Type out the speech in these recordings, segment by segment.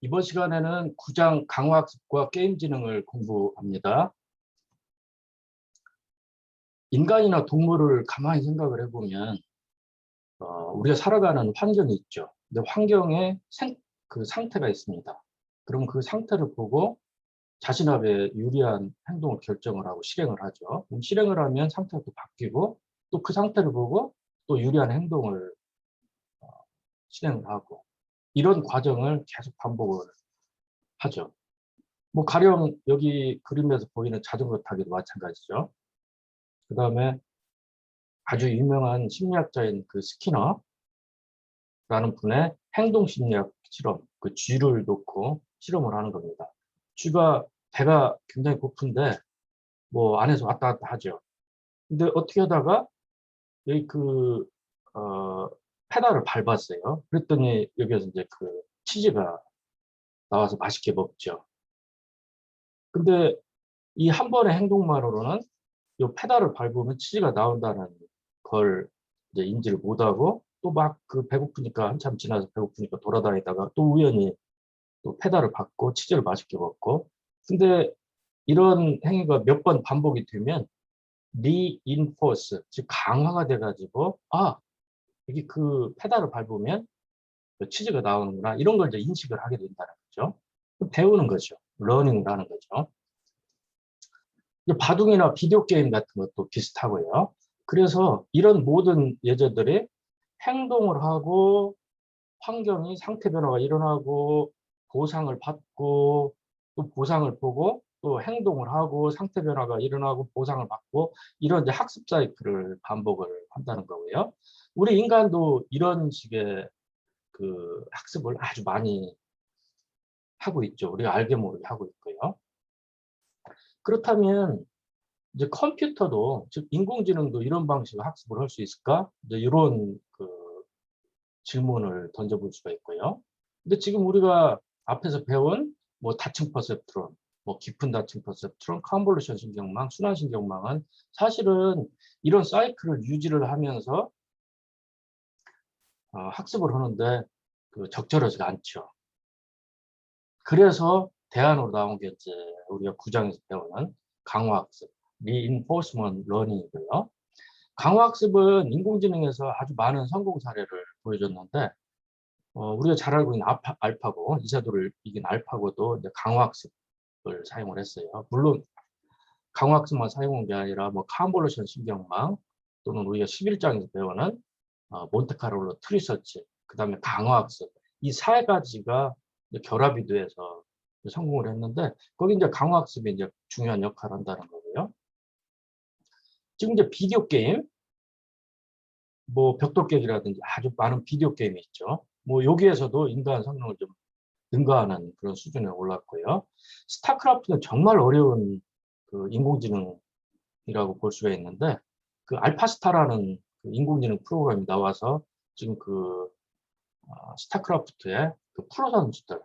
이번 시간에는 구장 강화학습과 게임 지능을 공부합니다. 인간이나 동물을 가만히 생각을 해보면 우리가 살아가는 환경이 있죠. 근데 환경에 그 상태가 있습니다. 그럼 그 상태를 보고 자신에게 유리한 행동을 결정을 하고 실행을 하죠. 그럼 실행을 하면 상태가 또 바뀌고 또 그 상태를 보고 또 유리한 행동을 실행을 하고 이런 과정을 계속 반복을 하죠. 뭐 가령 여기 그림에서 보이는 자전거 타기도 마찬가지죠. 그 다음에 아주 유명한 심리학자인 그 스키너라는 분의 행동심리학 실험, 그 쥐를 놓고 실험을 하는 겁니다. 쥐가 배가 굉장히 고픈데 뭐 안에서 왔다 갔다 하죠. 근데 어떻게 하다가 여기 페달을 밟았어요. 그랬더니 여기에서 이제 그 치즈가 나와서 맛있게 먹죠. 근데 이 한 번의 행동만으로는 이 페달을 밟으면 치즈가 나온다는 걸 이제 인지를 못하고 또 막 그 배고프니까 한참 지나서 배고프니까 돌아다니다가 또 우연히 또 페달을 밟고 치즈를 맛있게 먹고 근데 이런 행위가 몇 번 반복이 되면 reinforce 즉 강화가 돼 가지고 이게 그 페달을 밟으면 치즈가 나오는구나 이런 걸 이제 인식을 하게 된다는 거죠. 배우는 거죠. 러닝을 하는 거죠. 바둑이나 비디오 게임 같은 것도 비슷하고요. 그래서 이런 모든 예제들이 행동을 하고 환경이 상태 변화가 일어나고 보상을 받고 또 보상을 보고 또 행동을 하고 상태 변화가 일어나고 보상을 받고 이런 이제 학습 사이클을 반복을 한다는 거고요. 우리 인간도 이런 식의 그 학습을 아주 많이 하고 있죠. 우리가 알게 모르게 하고 있고요. 그렇다면 이제 컴퓨터도 즉 인공지능도 이런 방식으로 학습을 할 수 있을까? 이제 이런 그 질문을 던져볼 수가 있고요. 근데 지금 우리가 앞에서 배운 뭐 다층 퍼셉트론, 뭐 깊은 다층 퍼셉트론, 컨볼루션 신경망, 순환 신경망은 사실은 이런 사이클을 유지를 하면서 학습을 하는데 적절하지가 않죠. 그래서 대안으로 나온 게 이제 우리가 구장에서 배우는 강화학습, reinforcement learning이고요. 강화학습은 인공지능에서 아주 많은 성공 사례를 보여줬는데 우리가 잘 알고 있는 알파고, 이세돌을 이긴 알파고도 이제 강화학습을 사용을 했어요. 물론 강화학습만 사용한 게 아니라 뭐 컨볼루션 신경망 또는 우리가 11장에서 배우는 몬테카를로 트리서치, 그 다음에 강화학습 이 세 가지가 결합이 돼서 성공을 했는데 거기 이제 강화학습이 이제 중요한 역할을 한다는 거고요. 지금 이제 비디오 게임, 뭐 벽돌 깨기라든지 아주 많은 비디오 게임이 있죠. 뭐 여기에서도 인간 성능을 좀 능가하는 그런 수준에 올랐고요. 스타크래프트는 정말 어려운 그 인공지능이라고 볼 수가 있는데 그 알파스타라는 그 인공지능 프로그램이 나와서 지금 스타크래프트의 그 프로 선수들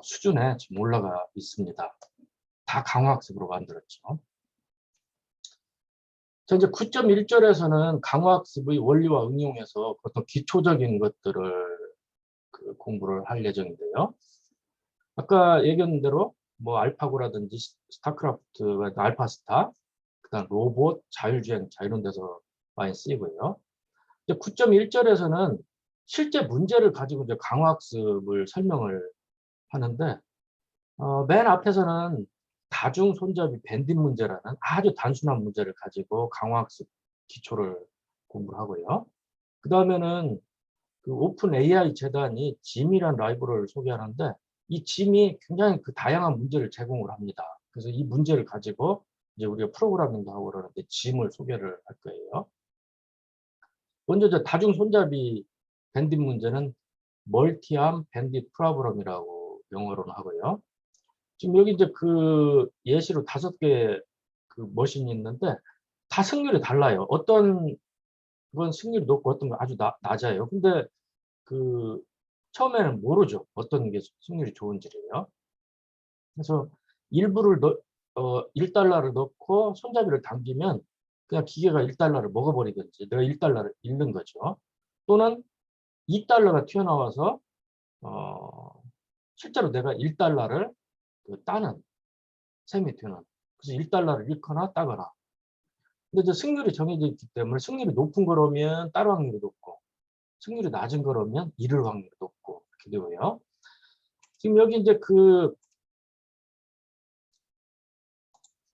수준에 지금 올라가 있습니다. 다 강화학습으로 만들었죠. 자, 이제 9.1절에서는 강화학습의 원리와 응용해서 어떤 기초적인 것들을 공부를 할 예정인데요. 아까 얘기한 대로 뭐 알파고라든지 스타크래프트가 알파스타, 그다음 로봇, 자율주행차 이런 데서 많이 쓰이고요. 이제 9.1절에서는 실제 문제를 가지고 이제 강화학습을 설명을 하는데 맨 앞에서는 다중 손잡이 밴딩 문제라는 아주 단순한 문제를 가지고 강화학습 기초를 공부를 하고요. 그 다음에는 그 오픈 AI 재단이 짐이란 라이브러리를 소개하는데 이 짐이 굉장히 그 다양한 문제를 제공을 합니다. 그래서 이 문제를 가지고 이제 우리가 프로그래밍도 하고 그러는데 짐을 소개를 할 거예요. 먼저 이제 다중 손잡이 밴딩 문제는 멀티암 밴딧 프로그램이라고 영어로는 하고요. 지금 여기 이제 그 예시로 5개 그 머신이 있는데 다 승률이 달라요. 어떤 건 승률이 높고 어떤 건 아주 낮아요. 근데 그 처음에는 모르죠. 어떤 게 승률이 좋은지를요. 그래서 일부를 1달러를 넣고 손잡이를 당기면 그냥 기계가 1달러를 먹어버리든지 내가 1달러를 잃는 거죠. 또는 2달러가 튀어나와서 실제로 내가 1달러를 따는 셈이 되는. 그래서 1달러를 잃거나 따거나. 근데 이제 승률이 정해져 있기 때문에 승률이 높은 거라면 딸 확률이 높고 승률이 낮은 거라면 잃을 확률이 높고 이렇게 되고요. 지금 여기 이제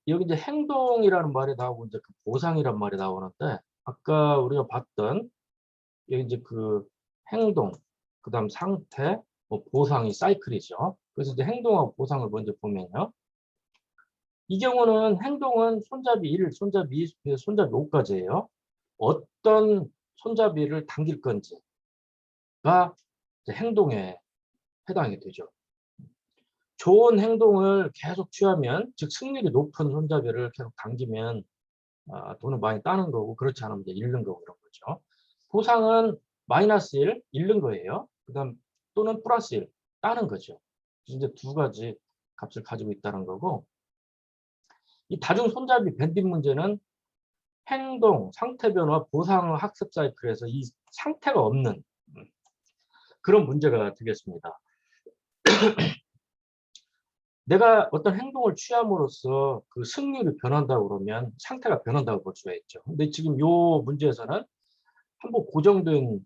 여기 이제 행동이라는 말이 나오고 이제 그 보상이라는 말이 나오는데 아까 우리가 봤던 여기 이제 그 행동, 그다음 상태, 뭐 보상이 사이클이죠. 그래서 이제 행동하고 보상을 먼저 보면요. 이 경우는 행동은 손잡이 1, 손잡이 2, 손잡이 5까지예요. 어떤 손잡이를 당길 건지가 이제 행동에 해당이 되죠. 좋은 행동을 계속 취하면, 즉 승률이 높은 손잡이를 계속 당기면 돈을 많이 따는 거고, 그렇지 않으면 이제 잃는 거고 그런 거죠. 보상은 마이너스 1, 잃는 거예요. 그다음 또는 플러스 1, 따는 거죠. 이제 두 가지 값을 가지고 있다는 거고, 이 다중 손잡이 밴딩 문제는 행동, 상태 변화, 보상 학습 사이클에서 이 상태가 없는 그런 문제가 되겠습니다. 내가 어떤 행동을 취함으로써 그 승률이 변한다고 그러면 상태가 변한다고 볼 수가 있죠. 근데 지금 요 문제에서는 한번 고정된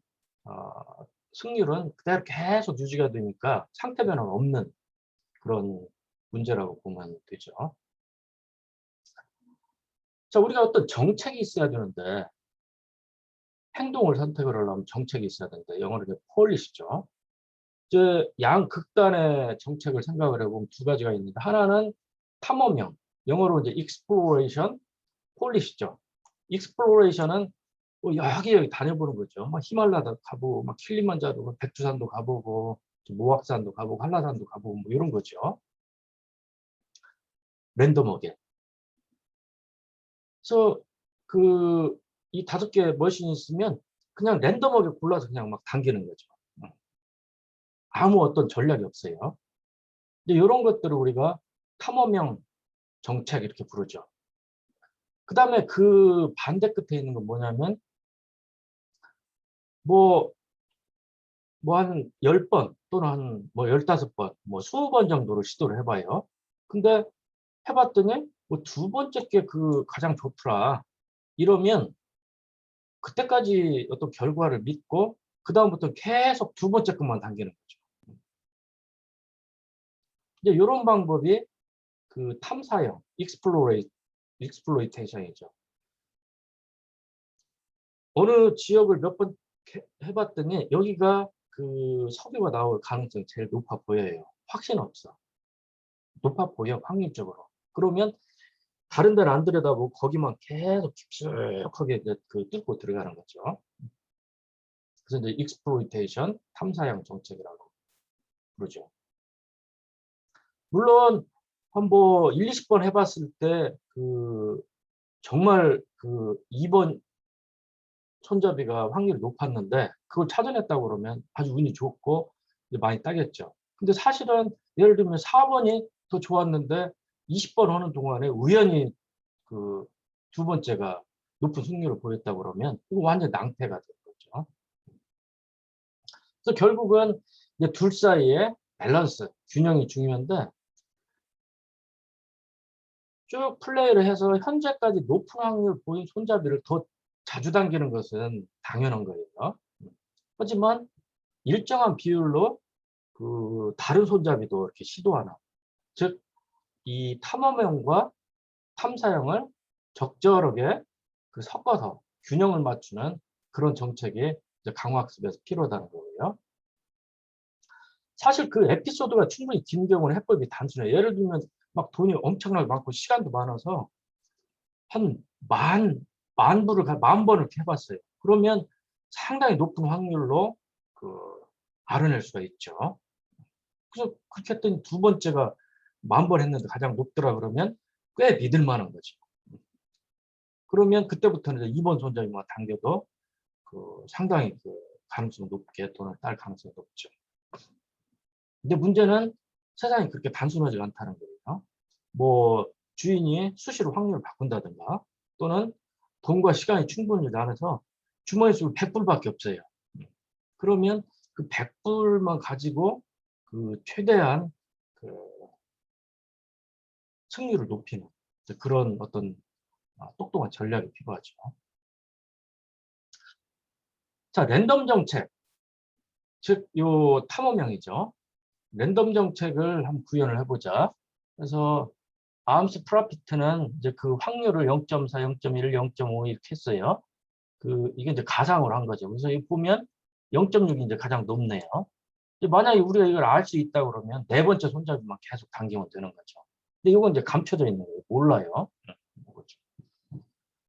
승률은 그대로 계속 유지가 되니까 상태 변화가 없는 그런 문제라고 보면 되죠. 자, 우리가 어떤 정책이 있어야 되는데 행동을 선택을 하려면 정책이 있어야 되는데 영어로 이제 폴리시죠. 이제 양극단의 정책을 생각을 해보면 두 가지가 있는데 하나는 탐험형, 영어로 이제 exploration, 폴리시죠. exploration은 뭐 여기저기 다녀보는 거죠. 막 히말라야도 가보고, 막 킬리만자로, 백두산도 가보고, 모악산도 가보고, 한라산도 가보고, 뭐 이런 거죠. 랜덤하게. 그래서 이 5개 머신이 있으면 그냥 랜덤하게 골라서 그냥 막 당기는 거죠. 아무 어떤 전략이 없어요. 이제 이런 것들을 우리가 탐험형 정책 이렇게 부르죠. 그 다음에 그 반대 끝에 있는 건 뭐냐면 뭐 한 10번 또는 한 뭐 15번, 뭐 20번 정도를 시도를 해봐요. 근데 해봤더니 뭐 두 번째 게 가장 좋더라. 이러면 그때까지 어떤 결과를 믿고 그 다음부터 계속 두 번째 것만 당기는 거죠. 이제 이런 방법이 그 탐사형, 익스플로이테이션이죠. 어느 지역을 몇 번 해봤더니 여기가 그 석유가 나올 가능성이 제일 높아 보여요. 확신 없어. 높아 보여, 확률적으로. 그러면 다른 데는 안 들여다보고 거기만 계속 깊숙하게 뚫고 들어가는 거죠. 그래서 이제 익스플로이테이션, 탐사형 정책이라고 부르죠. 물론 한 뭐 1, 20번 해봤을 때 정말 2번 손잡이가 확률이 높았는데 그걸 찾아냈다고 그러면 아주 운이 좋고 많이 따겠죠. 근데 사실은 예를 들면 4번이 더 좋았는데 20번 하는 동안에 우연히 두 번째가 높은 승률을 보였다고 그러면 이거 완전 낭패가 되는 거죠. 그래서 결국은 이제 둘 사이에 밸런스, 균형이 중요한데 쭉 플레이를 해서 현재까지 높은 확률 보인 손잡이를 더 자주 당기는 것은 당연한 거예요. 하지만 일정한 비율로 다른 손잡이도 이렇게 시도하는, 즉 이 탐험형과 탐사형을 적절하게 섞어서 균형을 맞추는 그런 정책이 이제 강화학습에서 필요하다는 거고요. 사실 그 에피소드가 충분히 긴 경우는 해법이 단순해요. 예를 들면 막 돈이 엄청나게 많고 시간도 많아서 한 만 번을 이렇게 해봤어요. 그러면 상당히 높은 확률로 알아낼 수가 있죠. 그래서 그렇게 했더니 두 번째가 10,000번 했는데 가장 높더라 그러면 꽤 믿을 만한 거죠. 그러면 그때부터는 이제 2번 손잡이만 당겨도 상당히 가능성 높게 돈을 딸 가능성이 높죠. 근데 문제는 세상이 그렇게 단순하지 않다는 거예요. 뭐 주인이 수시로 확률을 바꾼다든가 또는 돈과 시간이 충분히 나눠서 주머니 수 100불밖에 없어요. 그러면 그 100불만 가지고 그 최대한 그 승률을 높이는 그런 어떤 똑똑한 전략이 필요하죠. 자, 랜덤 정책, 즉 요 탐험형이죠. 랜덤 정책을 한번 구현을 해보자. 그래서 암스 프로피트는 이제 그 확률을 0.4, 0.1, 0.5 이렇게 했어요. 이게 이제 가상으로 한 거죠. 그래서 이 보면 0.6이 이제 가장 높네요. 만약에 우리가 이걸 알 수 있다 그러면 네 번째 손잡이만 계속 당기면 되는 거죠. 근데 이건 이제 감춰져 있는 거예요. 몰라요.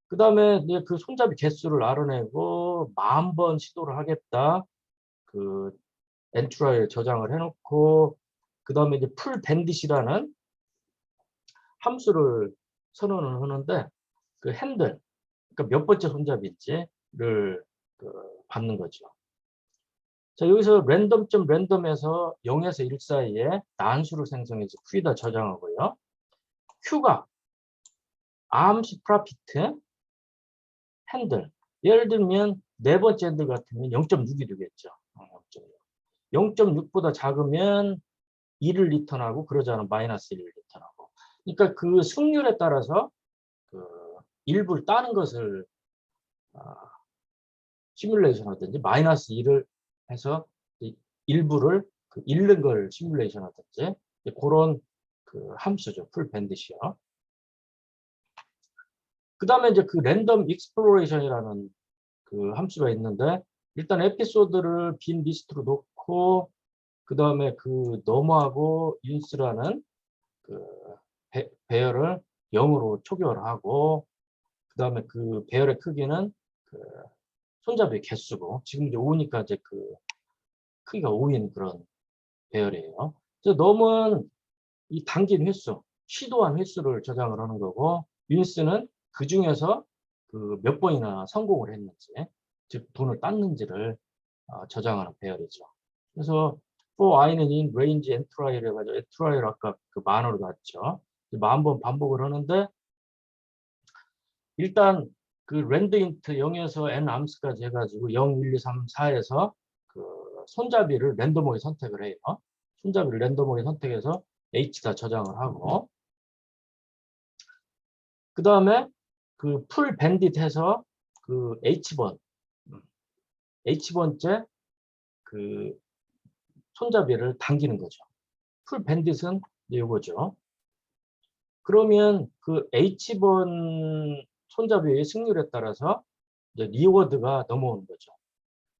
그 다음에 이제 그 손잡이 개수를 알아내고 10,000번 시도를 하겠다. 그 엔트라이에 저장을 해놓고 그 다음에 이제 풀 밴딧이라는 함수를 선언을 하는데 그 핸들, 그러니까 몇 번째 손잡이인지를 받는 거죠. 자, 여기서 랜덤점 랜덤에서 0에서 1 사이에 난수를 생성해서 Q에다 저장하고요. Q가 암스 프로피트 핸들. 예를 들면 네 번째 핸들 같으면 0.6이 되겠죠. 0.6보다 작으면 1을 리턴하고 그러지 않으면 마이너스 1을 리턴하고. 그러니까 그 승률에 따라서 그 일부를 따는 것을 시뮬레이션 하든지 마이너스 1을 해서 일부를 잃는 걸 시뮬레이션 하든지 그런 그 함수죠. 풀 밴딧이요. 그 다음에 이제 그 랜덤 익스플로레이션이라는 그 함수가 있는데 일단 에피소드를 빈 리스트로 놓고 그 다음에 그 넘어하고 인스라는 그 배열을 0으로 초기화하고 그 다음에 그 배열의 크기는 그 손잡이 개수고 지금 이제 5니까 이제 그 크기가 5인 그런 배열이에요. 그래서 넘은 이 당긴 횟수, 시도한 횟수를 저장을 하는 거고 윈스는 그 중에서 그 몇 번이나 성공을 했는지, 즉 돈을 땄는지를 저장하는 배열이죠. 그래서 for i는 in range and trial 해가지고 trial 아까 그 만으로 났죠. 10,000번 반복을 하는데 일단 그 랜드인트 0에서 n 암스까지 해가지고 0, 1, 2, 3, 4에서 그 손잡이를 랜덤하게 선택을 해요. 손잡이를 랜덤하게 선택해서 H다 저장을 하고 그 다음에 그 풀 밴딧 해서 그 H번째 그 손잡이를 당기는 거죠. 풀 밴딧은 이거죠. 그러면 그 H번 손잡이의 승률에 따라서 이제 리워드가 넘어오는 거죠.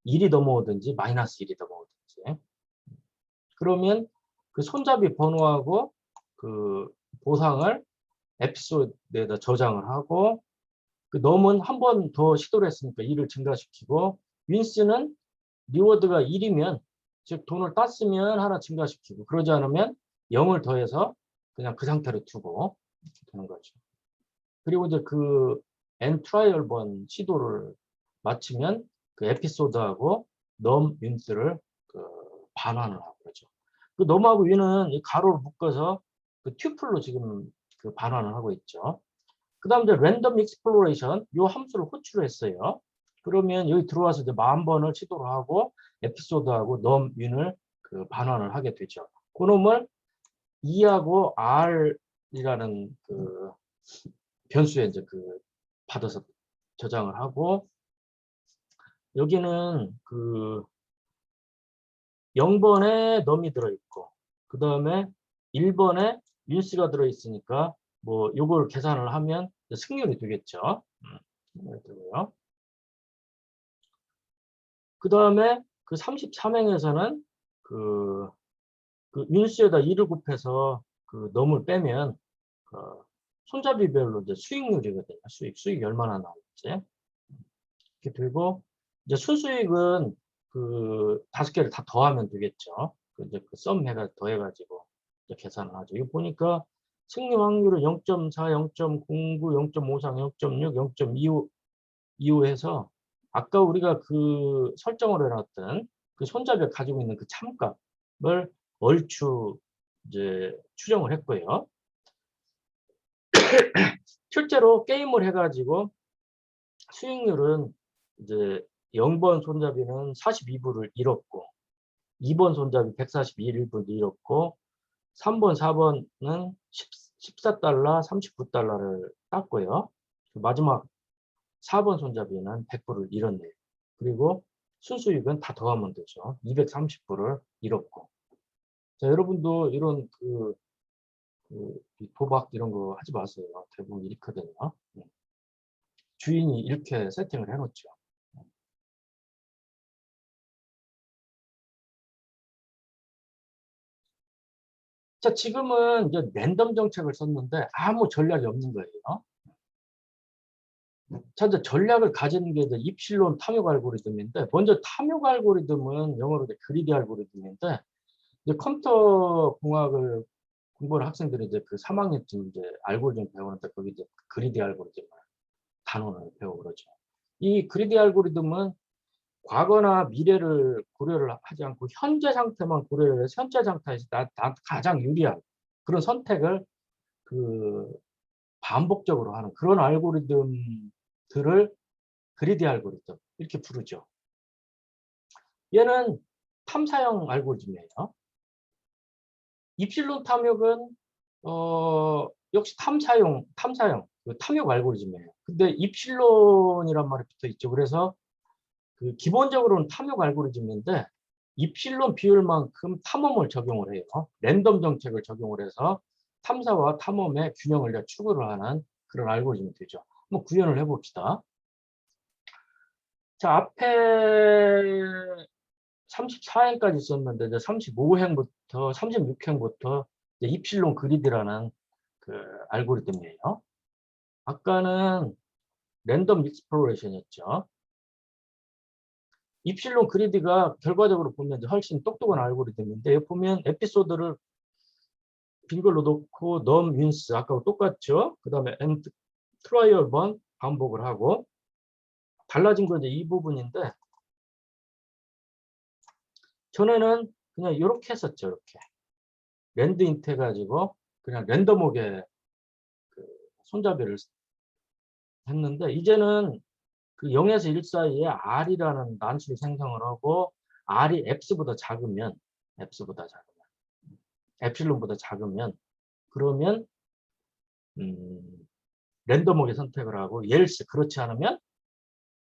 1이 넘어오든지 마이너스 1이 넘어오든지. 그러면 그 손잡이 번호하고 그 보상을 에피소드에다 저장을 하고 그 넘은 한 번 더 시도를 했으니까 1을 증가시키고 윈스는 리워드가 1이면 즉 돈을 땄으면 하나 증가시키고 그러지 않으면 0을 더해서 그냥 그 상태로 두고 되는 거죠. 그리고 이제 그 N 트라이얼 번 시도를 마치면 그 에피소드하고 넘 윈스를 그 반환을 하고 그러죠. 그 넘하고 윈은 이 가로를 묶어서 그 튜플로 지금 그 반환을 하고 있죠. 그 다음 이제 랜덤 익스플로레이션 요 함수를 호출을 했어요. 그러면 여기 들어와서 이제 10,000번을 시도를 하고 에피소드하고 넘 윈을 그 반환을 하게 되죠. 그놈을 E하고 R이라는 그 변수에 이제 그 받아서 저장을 하고 여기는 그 0번에 넘이 들어있고 그 다음에 1번에 윈스가 들어있으니까 뭐 요걸 계산을 하면 승률이 되겠죠. 되고요. 그 다음에 그 33행에서는 그 윈스에다 2를 곱해서 그 넘을 빼면 손잡이별로 이제 수익률이거든요. 수익이 얼마나 나올지. 이렇게 들고 이제 순수익은 그 5개를 다 더하면 되겠죠. 이제 그 썸 해가 더해가지고 계산을 하죠. 이거 보니까 승리 확률은 0.4, 0.09, 0.53, 0.6, 0.25 해서 아까 우리가 그 설정을 해놨던 그 손잡이가 가지고 있는 그 참값을 얼추 이제 추정을 했고요. 실제로 게임을 해가지고 수익률은 이제 0번 손잡이는 42불을 잃었고 2번 손잡이 142일분 잃었고 3번, 4번은 14달러, 39달러를 땄고요. 마지막 4번 손잡이는 100불을 잃었네요. 그리고 순수익은 다 더하면 되죠. 230불을 잃었고. 자, 여러분도 이런 도박 이런 거 하지 마세요. 대부분 잃거든요. 주인이 이렇게 세팅을 해놓죠. 자, 지금은 이제 랜덤 정책을 썼는데 아무 전략이 없는 거예요. 자, 이제 전략을 가지는 게 이제 입실론 탐욕 알고리즘인데, 먼저 탐욕 알고리즘은 영어로 그리디 알고리즘인데, 이제 컴퓨터 공학을 공부하는 학생들이 이제 그 3학년쯤 이제 알고리즘 배우는데, 거기 이제 그리디 알고리즘 단원을 배우고 그러죠. 이 그리디 알고리즘은 과거나 미래를 고려를 하지 않고 현재 상태만 고려를 해서 현재 상태에서 가장 유리한 그런 선택을 그 반복적으로 하는 그런 알고리즘들을 그리디 알고리즘 이렇게 부르죠. 얘는 탐사형 알고리즘이에요. 입실론 탐욕은 역시 탐사형 그 탐욕 알고리즘이에요. 근데 입실론이란 말이 붙어 있죠. 그래서 그 기본적으로는 탐욕 알고리즘인데 입실론 비율만큼 탐험을 적용을 해요. 랜덤 정책을 적용을 해서 탐사와 탐험의 균형을 추구를 하는 그런 알고리즘이 되죠. 한번 구현을 해봅시다. 자, 앞에 34행까지 있었는데 이제 35행부터 36행부터 입실론 그리드라는 그 알고리즘이에요. 아까는 랜덤 익스플로레이션이었죠. 입실론 그리드가 결과적으로 보면 이제 훨씬 똑똑한 알고리즘인데 여기 보면 에피소드를 빈 걸로 놓고 넘 윈스 아까와 똑같죠. 그 다음에 엔드 트라이얼 번 반복을 하고 달라진 건 이제 이 부분인데 전에는 그냥 이렇게 했었죠. 이렇게 랜드 인트 해가지고 그냥 랜덤하게 그 손잡이를 했는데 이제는 그 0에서 1 사이에 R이라는 난수를 생성을 하고 R이 X보다 작으면 에필론보다 작으면 그러면 랜덤하게 선택을 하고 else 그렇지 않으면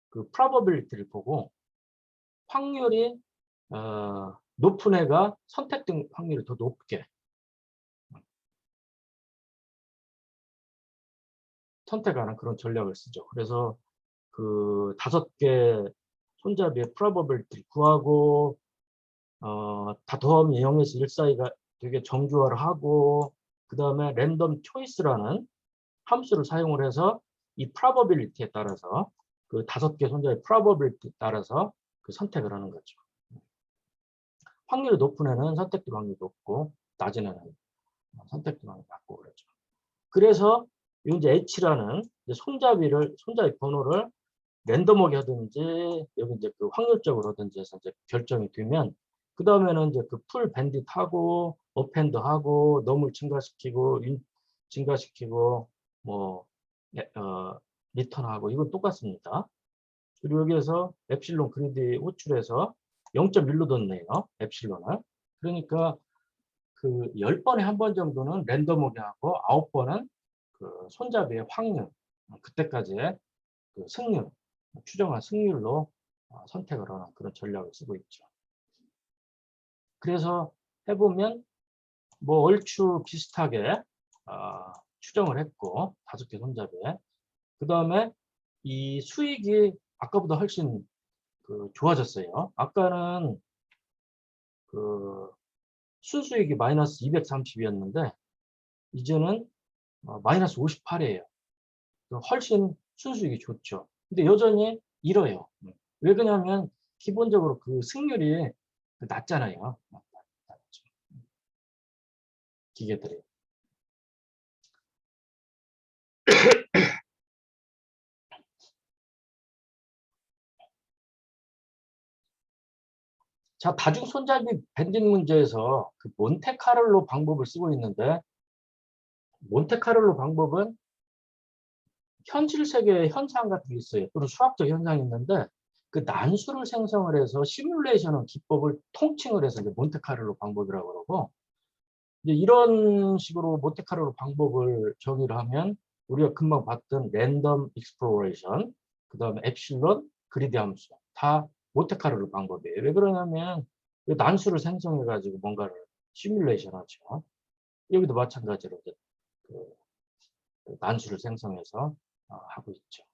그 probability를 보고 확률이 높은 애가 선택된 확률이 더 높게 선택하는 그런 전략을 쓰죠. 그래서 그 5개 손잡이의 probability를 구하고 다 더하면 0에서 1 사이가 되게 정교화를 하고 그 다음에 랜덤 초이스라는 함수를 사용을 해서 이 probability에 따라서 그 5개 손잡이 probability에 따라서 그 선택을 하는 거죠. 확률이 높은 애는 선택될 확률이 높고 낮은 애는 선택될 확률이 낮고 그러죠. 그래서 이제 H라는 손잡이 번호를 랜덤하게 하든지 여기 이제 그 확률적으로 하든지 해서 이제 결정이 되면 그 다음에는 이제 그 풀 밴딧 하고 어펜드 하고 넘을 증가시키고 뭐 리턴하고 이건 똑같습니다. 그리고 여기에서 엡실론 그리드 호출해서 0.1로 뒀네요. 엡실론을. 그러니까 그 10번에 한 번 정도는 랜덤하게 하고 9번은 그 손잡이의 확률 그때까지의 그 승률 추정한 승률로 선택을 하는 그런 전략을 쓰고 있죠. 그래서 해보면 뭐 얼추 비슷하게 추정을 했고 5개 손잡이에 그 다음에 이 수익이 아까보다 훨씬 그 좋아졌어요. 아까는 그 순수익이 마이너스 230이었는데 이제는 마이너스 58이에요. 훨씬 순수익이 좋죠. 근데 여전히 잃어요. 왜 그러냐면 기본적으로 그 승률이 낮잖아요. 기계들이. 자, 다중 손잡이 밴딩 문제에서 그 몬테카를로 방법을 쓰고 있는데 몬테카를로 방법은 현실 세계의 현상 같은 게 있어요. 또는 수학적 현상이 있는데 그 난수를 생성을 해서 시뮬레이션은 기법을 통칭을 해서 이제 몬테카를로 방법이라고 그러고, 이제 이런 식으로 몬테카를로 방법을 정의를 하면 우리가 금방 봤던 랜덤 익스플로레이션, 그 다음에 엡실론, 그리디 함수 다 몬테카를로 방법이에요. 왜 그러냐면 난수를 생성해 가지고 뭔가를 시뮬레이션 하죠. 여기도 마찬가지로 이제 그 난수를 생성해서 하고 있죠.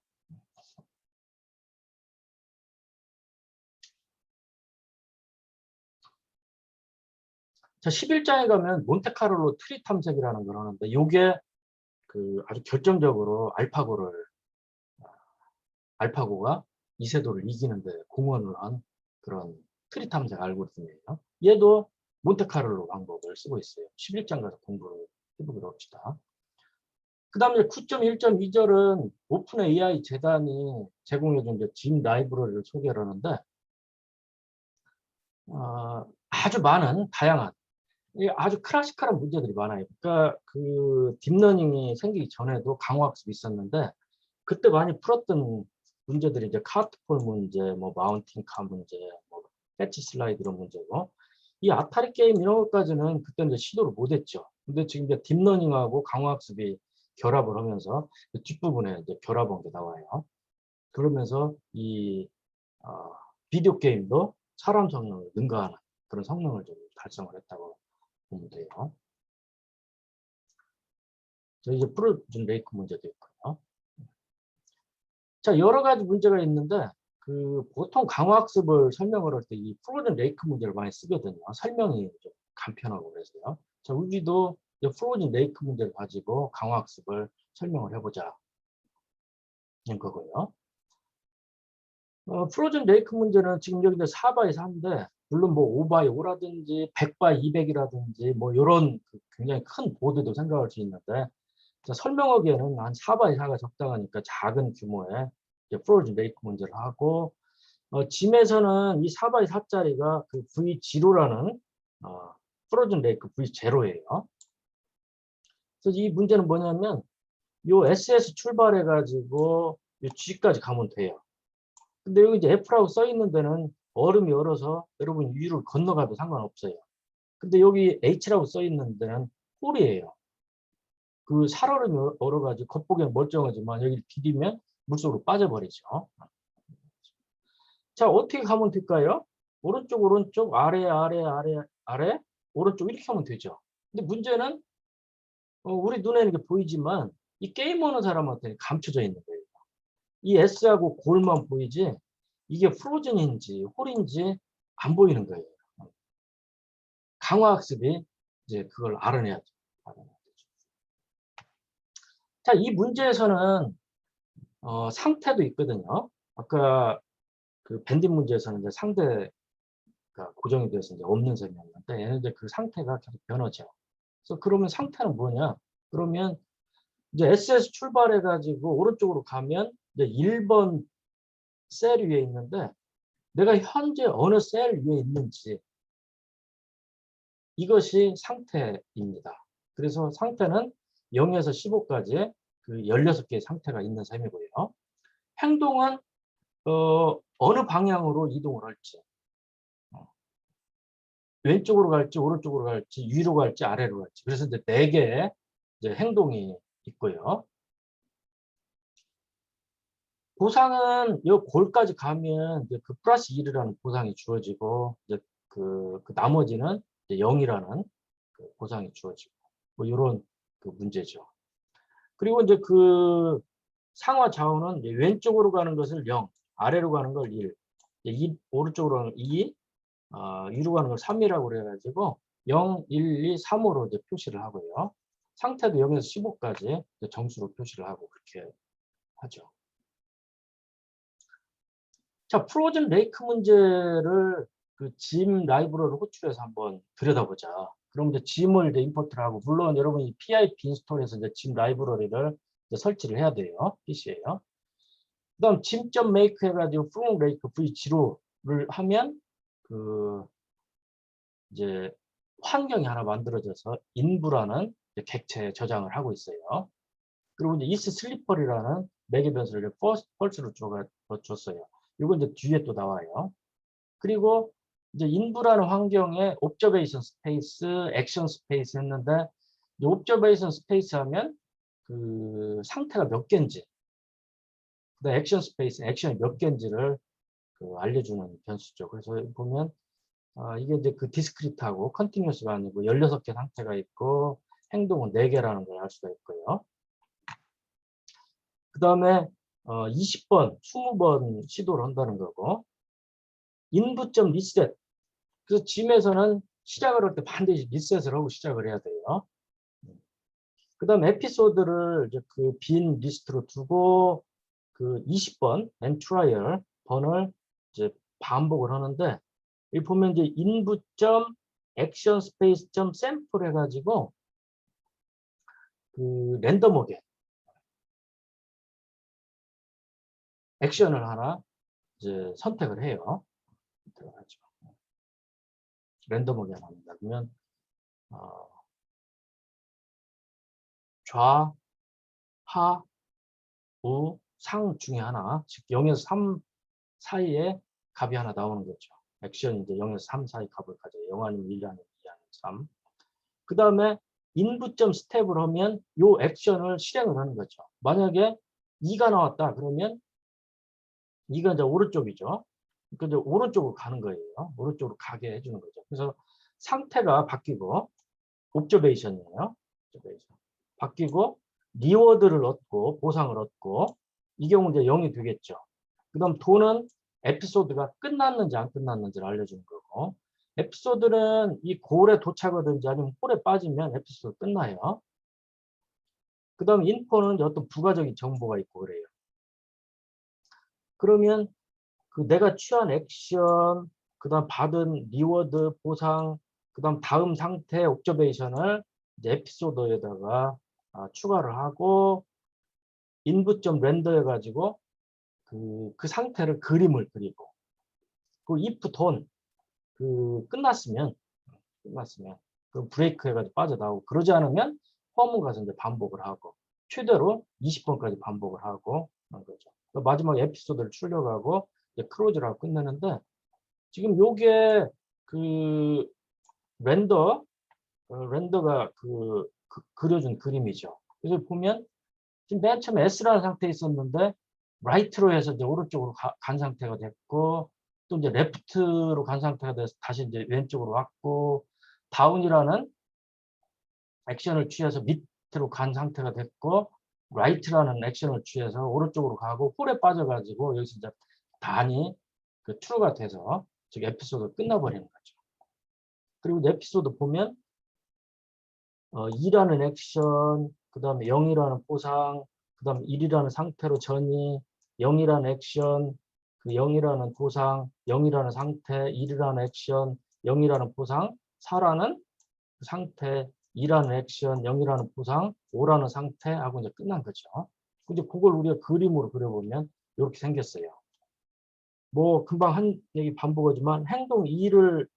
자, 11장에 가면 몬테카를로 트리 탐색이라는 걸 하는데, 이게 그 아주 결정적으로 알파고가 이세돌을 이기는데 공헌을 한 그런 트리 탐색 알고리즘이에요. 얘도 몬테카를로 방법을 쓰고 있어요. 11장 가서 공부를 해보기로 합시다. 그 다음에 9.1.2절은 오픈 AI 재단이 제공해준 짐 라이브러리를 소개를 하는데, 아주 많은 다양한 아주 클래식한 문제들이 많아요. 그러니까 그 딥러닝이 생기기 전에도 강화학습이 있었는데, 그때 많이 풀었던 문제들이 이제 카트폴 문제, 뭐 마운틴 카 문제, 뭐 패치 슬라이드 이런 문제고, 이 아타리 게임 이런 것까지는 그때 이제 시도를 못했죠. 근데 지금 이제 딥러닝하고 강화학습이 결합을 하면서 그 뒷부분에 이제 결합한 게 나와요. 그러면서 이 비디오 게임도 사람 성능을 능가하는 그런 성능을 좀 달성을 했다고 보면 돼요. 자, 이제 프로즌 레이크 문제도 있고요. 자, 여러 가지 문제가 있는데, 그 보통 강화학습을 설명을 할 때 이 프로즌 레이크 문제를 많이 쓰거든요. 설명이 좀 간편하고 그래서요. 자, 우리도 이 프로즌 레이크 문제를 가지고 강화학습을 설명을 해보자. 이런 거고요. 프로즌 레이크 문제는 지금 여기서 4x 4인데, 물론 뭐 5x 5라든지 100x 200이라든지 뭐 이런 굉장히 큰 보드도 생각할 수 있는데, 자, 설명하기에는 한 4x 4가 적당하니까 작은 규모의 프로즌 레이크 문제를 하고, 짐에서는 이 4x 4짜리가 그 V0라는 프로즌 레이크 V0예요. 그래서 이 문제는 뭐냐면 요 SS 출발해 가지고 요 G까지 가면 돼요. 근데 여기 이제 F라고 써 있는 데는 얼음이 얼어서 여러분 위를 건너가도 상관없어요. 근데 여기 H라고 써 있는 데는 홀이에요. 그 살얼음이 얼어가지고 겉보기엔 멀쩡하지만 여기 디디면 물속으로 빠져버리죠. 자, 어떻게 가면 될까요? 오른쪽, 오른쪽, 아래, 아래, 아래, 아래, 오른쪽 이렇게 하면 되죠. 근데 문제는 우리 눈에는 이게 보이지만 이 게임하는 사람한테는 감춰져 있는 거예요. 이 S하고 골만 보이지 이게 프로즌인지 홀인지 안 보이는 거예요. 강화학습이 이제 그걸 알아내야죠. 자, 이 문제에서는 상태도 있거든요. 아까 그 밴딩 문제에서는 이제 상대가 고정이 돼서 이제 없는 셈이었는데, 얘는 이제 그 상태가 계속 변하죠. 그래서 그러면 상태는 뭐냐? 그러면 이제 SS 출발해가지고 오른쪽으로 가면 이제 1번 셀 위에 있는데, 내가 현재 어느 셀 위에 있는지 이것이 상태입니다. 그래서 상태는 0에서 15까지 그 16개의 상태가 있는 셈이고요. 행동은 어느 방향으로 이동을 할지, 왼쪽으로 갈지 오른쪽으로 갈지 위로 갈지 아래로 갈지, 그래서 이제 4개의 이제 행동이 있고요. 보상은 이 골까지 가면 이제 그 플러스 1이라는 보상이 주어지고, 이제 그 나머지는 이제 0이라는 그 보상이 주어지고, 뭐 이런 그 문제죠. 그리고 이제 그 상하 좌우는 이제 왼쪽으로 가는 것을 0, 아래로 가는 걸 1, 오른쪽으로 가는 걸 2, 위로 가는 걸 3이라고 그래가지고 0, 1, 2, 3으로 이제 표시를 하고요. 상태도 0에서 15까지 점수로 표시를 하고 그렇게 하죠. 자, 프로즌 레이크 문제를 그 짐 라이브러리를 호출해서 한번 들여다보자. 그럼 이제 짐을 이제 임포트를 하고, 물론 여러분이 PIP 인스톨해서 이제 짐 라이브러리를 이제 설치를 해야 돼요. PC에요. 그 다음 짐.make 해가지고 프롬 레이크 V0를 하면 그 이제 환경이 하나 만들어져서 인부라는 객체에 저장을 하고 있어요. 그리고 이제 이스 슬리퍼리라는 매개 변수를 펄스로 줬어요. 이건 이제 뒤에 또 나와요. 그리고 이제 인부라는 환경에 옵저베이션 스페이스, 액션 스페이스 했는데, 이 옵저베이션 스페이스 하면 그 상태가 몇 개인지, 그다음 액션 스페이스, 액션이 몇 개인지를 그 알려주는 변수죠. 그래서 보면 이게 이제 그 디스크리트하고 컨티뉴어스가 아니고 16개 상태가 있고 행동은 4개라는 걸 알 수가 있고요. 그 다음에 20번, 20번 시도를 한다는 거고, 인부점 리셋. 그래서 짐에서는 시작을 할 때 반드시 리셋을 하고 시작을 해야 돼요. 그 다음 에피소드를 이제 그 빈 리스트로 두고 그 20번 and trial 번을 이제 반복을 하는데, 여기 보면 이제 인부점 액션 스페이스 점 샘플 해가지고 그 랜덤하게 액션을 하나 이제 선택을 해요. 들어가죠. 랜덤하게 합니다. 그러면 좌, 하, 우, 상 중에 하나, 즉 0에서 3 사이에 값이 하나 나오는 거죠. 액션이 이제 0에서 3 사이 값을 가져요. 0 아니면 1 아니면 2 아니면 3. 그 다음에 인부점 스텝을 하면 요 액션을 실행을 하는 거죠. 만약에 2가 나왔다 그러면 2가 이제 오른쪽이죠. 그러니까 이제 오른쪽으로 가는 거예요. 오른쪽으로 가게 해주는 거죠. 그래서 상태가 바뀌고 옵저베이션이에요. 옵저베이션. 바뀌고 리워드를 얻고 보상을 얻고 이 경우 이제 0이 되겠죠. 그 다음 도는 에피소드가 끝났는지 안 끝났는지를 알려주는 거고, 에피소드는 이 골에 도착하든지 아니면 홀에 빠지면 에피소드 끝나요. 그 다음 인포는 어떤 부가적인 정보가 있고 그래요. 그러면 그 내가 취한 액션, 그 다음 받은 리워드, 보상, 그 다음 상태 옵저베이션을 이제 에피소드에다가 추가를 하고 인부점 렌더 해가지고 그 상태를 그림을 그리고 그 if 돈 끝났으면 그 브레이크 해가지고 빠져나오고, 그러지 않으면 홈 가서 이제 반복을 하고 최대로 20번까지 반복을 하고 그런 거죠. 마지막 에피소드를 출력하고 이제 클로즈를 하고 끝내는데, 지금 요게 그 렌더가 그려준 그림이죠. 그래서 보면 지금 맨 처음에 S라는 상태에 있었는데 라이트로 해서 이제 오른쪽으로 간 상태가 됐고, 또 이제 레프트로 간 상태가 돼서 다시 이제 왼쪽으로 왔고, 다운이라는 액션을 취해서 밑으로 간 상태가 됐고, 라이트라는 액션을 취해서 오른쪽으로 가고 홀에 빠져가지고 여기서 이제 단이 그 true가 돼서 즉 에피소드가 끝나버리는 거죠. 그리고 에피소드 보면 2라는 액션, 그 다음에 0이라는 보상, 그 다음에 1이라는 상태로 전이, 0이라는 액션, 그 0이라는 보상, 0이라는 상태, 1이라는 액션, 0이라는 보상, 4라는 상태, 2라는 액션, 0이라는 보상, 5라는 상태하고 이제 끝난 거죠. 근데 그걸 우리가 그림으로 그려보면 이렇게 생겼어요. 뭐 금방 한 얘기 반복하지만 행동 2를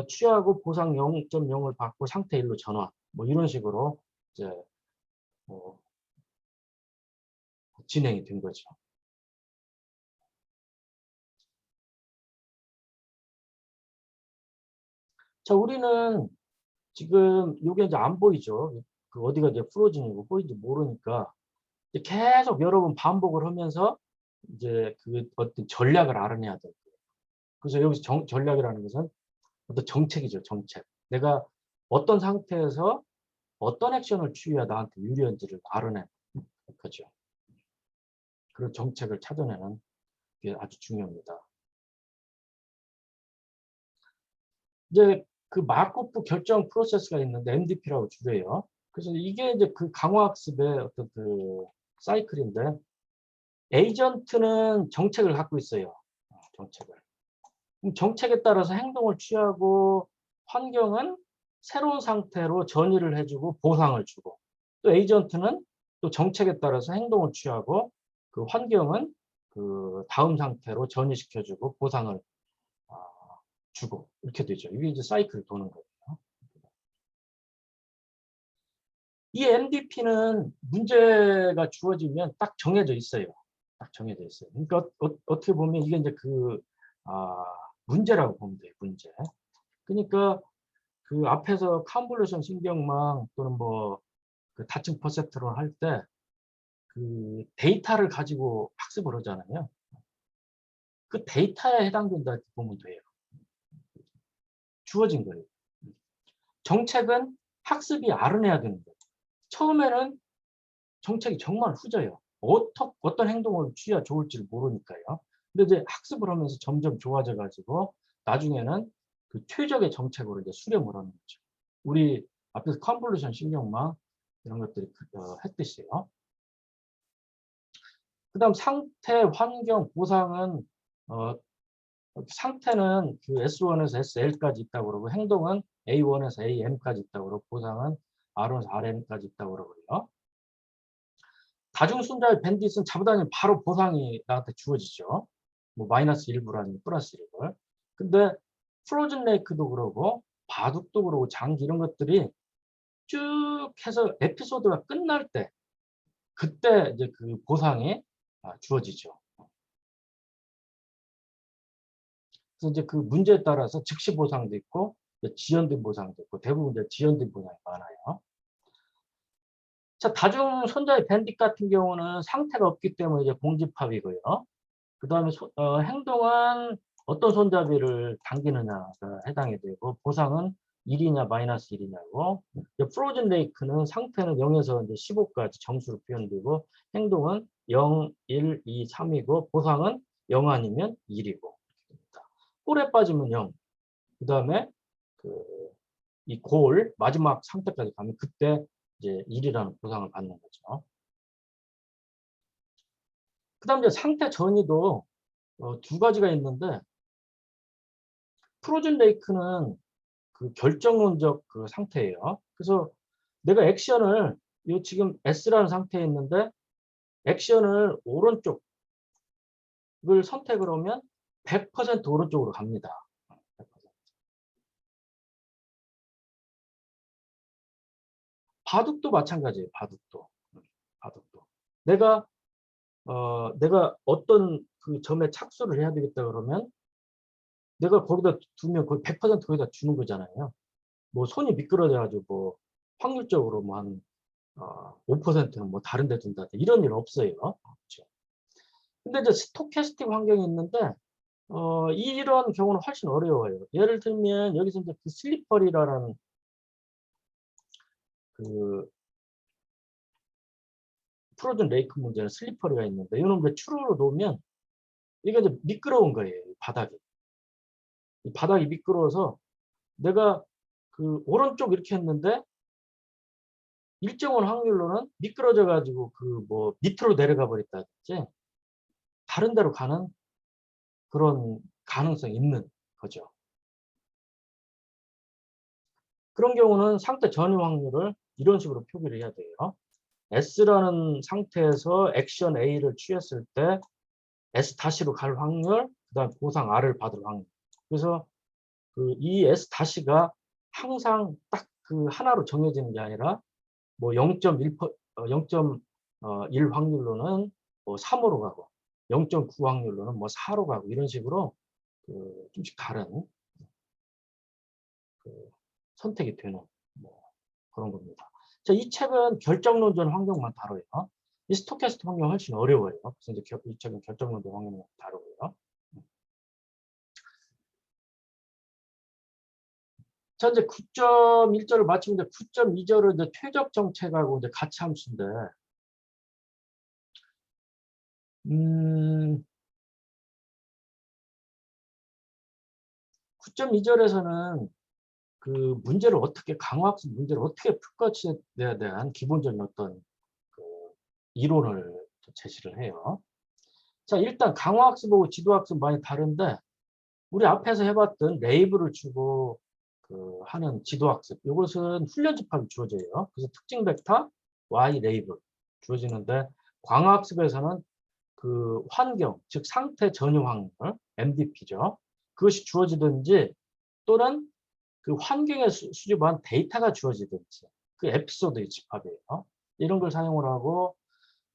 취하고 보상 0.0을 받고 상태 1로 전환, 뭐 이런 식으로 이제 진행이 된 거죠. 자, 우리는 지금 이게 이제 안 보이죠. 그 어디가 이제 프로즌이고 보이는지 모르니까 이제 계속 여러 번 반복을 하면서 이제 그 어떤 전략을 알아내야 돼요. 그래서 여기서 전략이라는 것은 어떤 정책이죠, 정책. 내가 어떤 상태에서 어떤 액션을 취해야 나한테 유리한지를 알아내는 거죠. 그런 정책을 찾아내는 게 아주 중요합니다. 이제 그 마코프 결정 프로세스가 있는데 MDP라고 줄여요. 그래서 이게 이제 그 강화학습의 어떤 그 사이클인데, 에이전트는 정책을 갖고 있어요. 정책을. 그럼 정책에 따라서 행동을 취하고, 환경은 새로운 상태로 전이를 해주고 보상을 주고, 또 에이전트는 또 정책에 따라서 행동을 취하고 그 환경은 그 다음 상태로 전이시켜주고 보상을 주고, 이렇게 되죠. 이게 이제 사이클이 도는 거예요. 이 MDP는 문제가 주어지면 딱 정해져 있어요. 딱 정해져 있어요. 그러니까 어떻게 보면 이게 이제 문제라고 보면 돼요, 문제. 그러니까 그 앞에서 컨볼루션 신경망 또는 뭐 그 다층 퍼셉트론 할 때 그 데이터를 가지고 학습을 하잖아요. 그 데이터에 해당된다 이렇게 보면 돼요. 주어진 거예요. 정책은 학습이 알아내야 되는 거예요. 처음에는 정책이 정말 후져요. 어떤 행동을 취해야 좋을지를 모르니까요. 근데 이제 학습을 하면서 점점 좋아져 가지고 나중에는 그 최적의 정책으로 이제 수렴을 하는 거죠. 우리 앞에서 컨볼루션 신경망 이런 것들이 했듯이요. 그다음 상태, 환경, 보상은 상태는 그 S1에서 SL까지 있다고 그러고 행동은 A1에서 AM까지 있다고 그러고 보상은 R1에서 RM까지 있다고 그러고요. 다중순자의 밴딧은 잡아다니면 바로 보상이 나한테 주어지죠. 뭐 마이너스 1부라는 플러스 1을. 근데 프로즌 레이크도 그러고 바둑도 그러고 장기 이런 것들이 쭉 해서 에피소드가 끝날 때 그때 이제 그 보상이 주어지죠. 그래서 이제 그 문제에 따라서 즉시 보상도 있고 지연된 보상도 있고 대부분 이제 지연된 보상이 많아요. 자, 다중 손자의 밴딧 같은 경우는 상태가 없기 때문에 이제 공집합이고요. 그 다음에 행동은 어떤 손잡이를 당기느냐가 해당이 되고 보상은 1이냐 마이너스 1이냐고 프로즌 레이크는 상태는 0에서 이제 15까지 정수로 표현되고 행동은 0, 1, 2, 3이고 보상은 0 아니면 1이고 홀에 빠지면 0. 그 다음에 이 골 마지막 상태까지 가면 그때 이제 1이라는 보상을 받는 거죠. 그 다음 이제 상태 전이도 두 가지가 있는데 프로즌 레이크는 그 결정론적 그 상태예요. 그래서 내가 액션을 지금 S라는 상태에 있는데 액션을 오른쪽을 선택을 하면 100% 오른쪽으로 갑니다. 100%. 바둑도 마찬가지예요. 바둑도. 바둑도. 내가 어떤 그 점에 착수를 해야 되겠다 그러면 내가 거기다 두면 거의 100% 거기다 주는 거잖아요. 뭐 손이 미끄러져 가지고 뭐 확률적으로 뭐 한 5%는 뭐 다른 데 둔다 이런 일 없어요. 없죠. 근데 이제 스토캐스틱 환경이 있는데 이런 경우는 훨씬 어려워요. 예를 들면 여기서 이제 그 슬리퍼리라는 그 프로즌 레이크 문제는 슬리퍼리가 있는데 이거는 왜 추루로 놓으면 이게 이제 미끄러운 거예요. 바닥이. 이 바닥이 미끄러워서 내가 그 오른쪽 이렇게 했는데 일정한 확률로는 미끄러져 가지고 그 뭐 밑으로 내려가 버렸다든지 다른 데로 가는 그런 가능성이 있는 거죠. 그런 경우는 상태 전이 확률을 이런 식으로 표기를 해야 돼요. S라는 상태에서 액션 A를 취했을 때 S 다시로 갈 확률, 그다음 보상 R을 받을 확률. 그래서 이 S 다시가 항상 딱 그 하나로 정해지는 게 아니라 뭐 0.1 확률로는 뭐 3으로 가고 0.9 확률로는 뭐 4로 가고 이런 식으로 좀씩 다른 그 선택이 되는 뭐 그런 겁니다. 자, 이 책은 결정론전 환경만 다뤄요. 이 스토캐스틱 환경 훨씬 어려워요. 그래서 이제 이 책은 결정론전 환경만 다루고요. 자, 이제 9.1절을 마치고 이제 9.2절은 이제 퇴적 정책하고 이제 같이 함수인데, 9.2절에서는 그 문제를 어떻게 강화학습 문제를 어떻게 풀것에 대한 기본적인 어떤 그 이론을 제시를 해요. 자, 일단 강화학습하고 지도학습 많이 다른데 우리 앞에서 해봤던 레이블을 주고 하는 지도학습 이것은 훈련 집합이 주어져요. 그래서 특징 벡터 Y 레이블 주어지는데 광학습에서는 그 환경 즉 상태 전후 확률 MDP죠. 그것이 주어지든지 또는 그 환경에 수집한 데이터가 주어지든지 그 에피소드의 집합이에요. 이런 걸 사용을 하고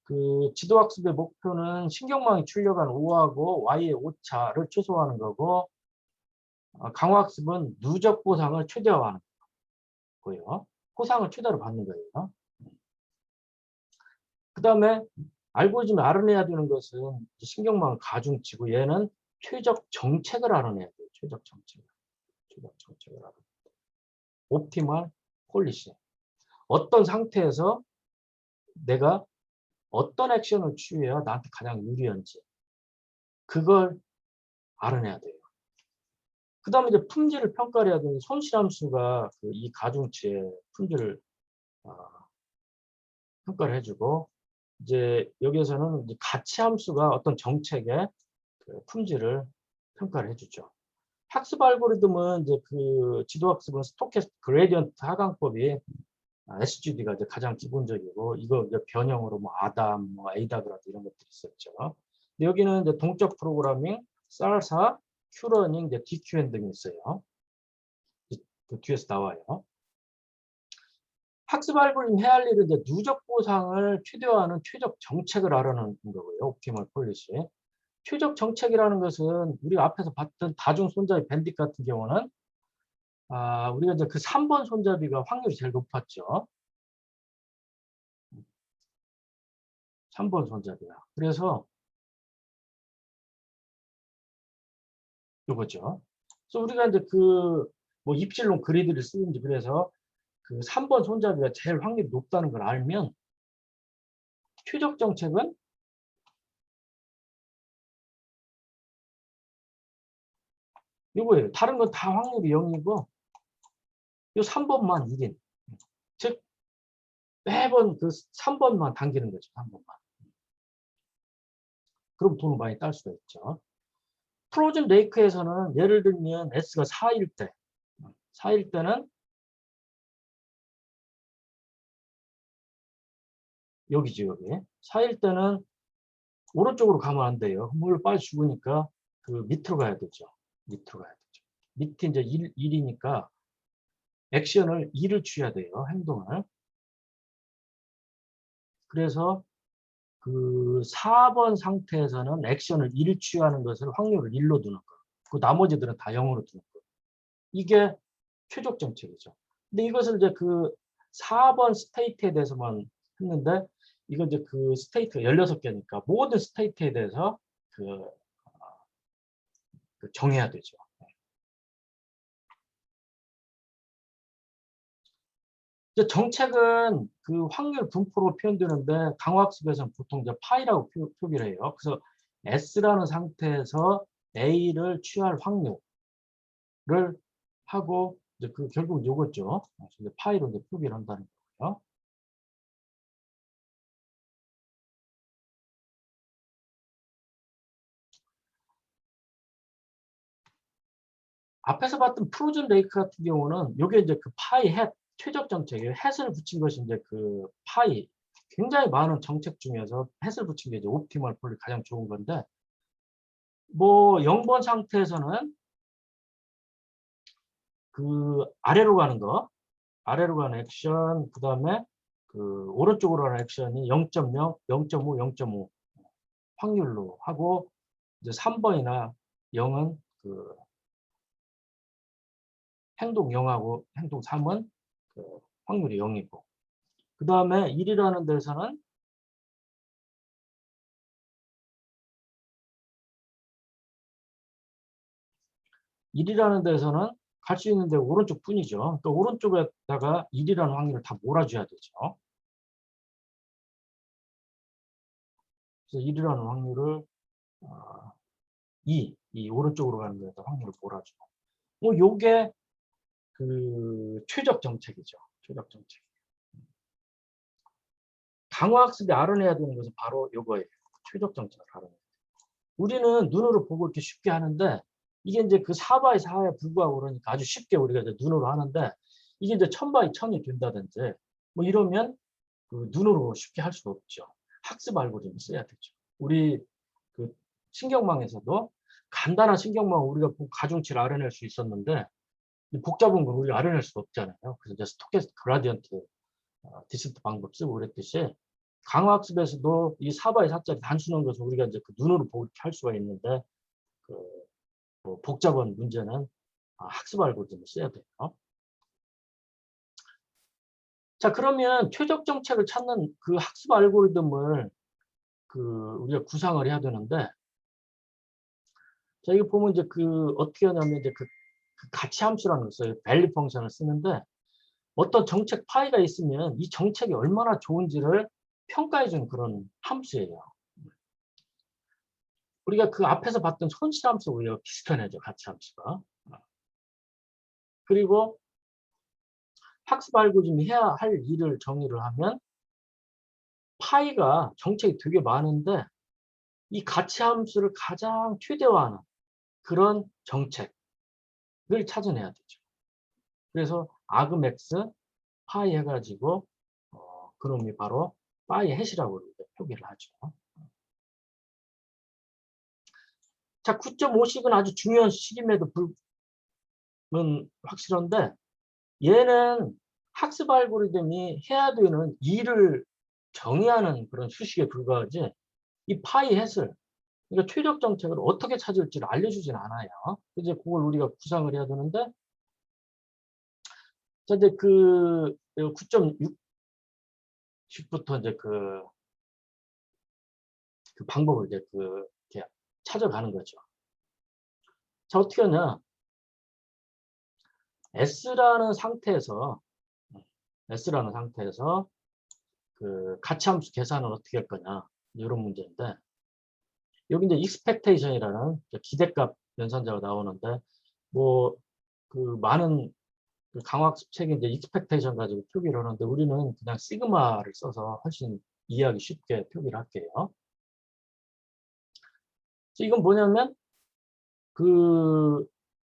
그 지도학습의 목표는 신경망이 출력한 O하고 Y의 오차를 최소화하는 거고, 강화학습은 누적 보상을 최대화하는 거예요. 보상을 최대로 받는 거예요. 그 다음에 알고리즘이 알아내야 되는 것은 신경망 가중치고, 얘는 최적 정책을 알아내야 돼요. 최적 정책을. 최적 정책을 알아내야 돼요. 옵티멀 폴리시. 어떤 상태에서 내가 어떤 액션을 취해야 나한테 가장 유리한지, 그걸 알아내야 돼요. 그 다음에 이제 품질을 평가를 해야 되는 손실함수가 이 가중치의 품질을 평가를 해주고, 이제 여기에서는 이제 가치함수가 어떤 정책의 그 품질을 평가를 해주죠. 학습 알고리즘은 이제 그 지도학습은 스토캐스틱 그레디언트 하강법이 SGD가 이제 가장 기본적이고, 이거 이제 변형으로 뭐 아담, 뭐 에이다그라드 이런 것들이 있었죠. 근데 여기는 이제 동적 프로그래밍, 살사, 큐러닝, 이제 DQN 등이 있어요. 그 뒤에서 나와요. 학습 알고리즘 해야 할 일은 이제 누적 보상을 최대화하는 최적 정책을 알아내는 거고요. 옵티멀 폴리시. 최적 정책이라는 것은 우리가 앞에서 봤던 다중 손잡이 밴딧 같은 경우는 우리가 이제 그 3번 손잡이가 확률이 제일 높았죠. 3번 손잡이야. 그래서 이거죠. 그래서 우리가 이제 그 뭐 입실론 그리드를 쓰는지, 그래서 그 3번 손잡이가 제일 확률이 높다는 걸 알면 최적 정책은 이거예요. 다른 건 다 확률이 0이고 이 3번만 1인. 즉 매번 그 3번만 당기는 거죠. 3번만. 그럼 돈을 많이 딸 수가 있죠. 프로즌 레이크에서는 예를 들면 S가 4일 때, 4일 때는 여기죠, 여기. 4일 때는 오른쪽으로 가면 안 돼요. 물 빨리 죽으니까 그 밑으로 가야 되죠. 밑으로 가야 되죠. 밑에 이제 1이니까 액션을 2를 취해야 돼요. 행동을. 그래서 그 4번 상태에서는 액션을 1을 취하는 것을 확률을 1로 두는 거. 그 나머지들은 다 0으로 두는 거. 이게 최적 정책이죠. 근데 이것을 이제 그 4번 스테이트에 대해서만 했는데, 이건 이제 그 스테이트가 16개니까 모든 스테이트에 대해서 그 정해야 되죠. 이제 정책은 그 확률 분포로 표현되는데, 강화학습에서는 보통 이제 파이라고 표기를 해요. 그래서 S라는 상태에서 A를 취할 확률을 하고, 이제 그 결국 요거죠. 이제 파이로 이제 표기를 한다는 거예요. 앞에서 봤던 프로즌 레이크 같은 경우는 요게 이제 그 파이 햇 최적 정책이에요. 햇을 붙인 것이 이제 그 파이, 굉장히 많은 정책 중에서 햇을 붙인 게 이제 옵티멀 폴이 가장 좋은 건데, 뭐 0번 상태에서는 그 아래로 가는 거, 아래로 가는 액션, 그 다음에 그 오른쪽으로 가는 액션이 0.0, 0.5, 0.5 확률로 하고, 이제 3번이나 0은 그 행동 0하고 행동 3은 그 확률이 0이고, 그 다음에 1이라는 데서는 갈 수 있는데 오른쪽 뿐이죠. 또 오른쪽에다가 1이라는 확률을 다 몰아줘야 되죠. 그래서 1이라는 확률을 2, 오른쪽으로 가는 데다 확률을 몰아주고. 뭐 요게 그 최적 정책이죠. 최적 정책. 강화학습이 알아내야 되는 것은 바로 요거예요. 최적 정책을 알아내야 돼요. 우리는 눈으로 보고 이렇게 쉽게 하는데, 이게 이제 그 4바이 4에 불과하고 그러니까 아주 쉽게 우리가 이제 눈으로 하는데, 이게 이제 1000바이 1000이 된다든지 뭐 이러면 그 눈으로 쉽게 할 수가 없죠. 학습 알고리즘을 써야 되죠. 우리 그 신경망에서도 간단한 신경망 우리가 가중치를 알아낼 수 있었는데, 복잡한 건 우리가 알아낼 수가 없잖아요. 그래서 이제 스토캐스틱 그라디언트 디스트 방법 쓰고 그랬듯이 강화학습에서도 이 4바의 4짜리 단순한 것을 우리가 이제 그 눈으로 보고 이렇게 할 수가 있는데, 그 뭐 복잡한 문제는 학습 알고리즘을 써야 돼요. 자, 그러면 최적 정책을 찾는 그 학습 알고리즘을 우리가 구상을 해야 되는데, 자, 이거 보면 이제 어떻게 하냐면 이제 그 가치 함수라는 걸 써요. 밸류 펑션을 쓰는데, 어떤 정책 파이가 있으면 이 정책이 얼마나 좋은지를 평가해 주는 그런 함수예요. 우리가 그 앞에서 봤던 손실 함수하고 비슷한 애죠, 가치 함수가. 그리고 학습 알고리즘이 해야 할 일을 정의를 하면 파이가 정책이 되게 많은데 이 가치 함수를 가장 최대화하는 그런 정책을 찾아내야 되죠. 그래서 아그맥스 파이 해가지고 그놈이 바로 파이 해시라고 표기를 하죠. 자, 9.5씩은 아주 중요한 식임에도 불은 확실한데, 얘는 학습 알고리즘이 해야 되는 일을 정의하는 그런 수식에 불과하지, 이 파이 해설, 그러니까 최적 정책을 어떻게 찾을지를 알려주진 않아요. 이제 그걸 우리가 구상을 해야 되는데, 자, 이제 9.6식부터 이제 그 방법을 이제 이렇게 찾아가는 거죠. 자, 어떻게 하냐. S라는 상태에서 그 가치함수 계산을 어떻게 할 거냐, 이런 문제인데, 여기 이제 expectation이라는 기대값 연산자가 나오는데, 뭐 많은 강학습 책에 이제 expectation 가지고 표기를 하는데, 우리는 그냥 시그마를 써서 훨씬 이해하기 쉽게 표기를 할게요. 이건 뭐냐면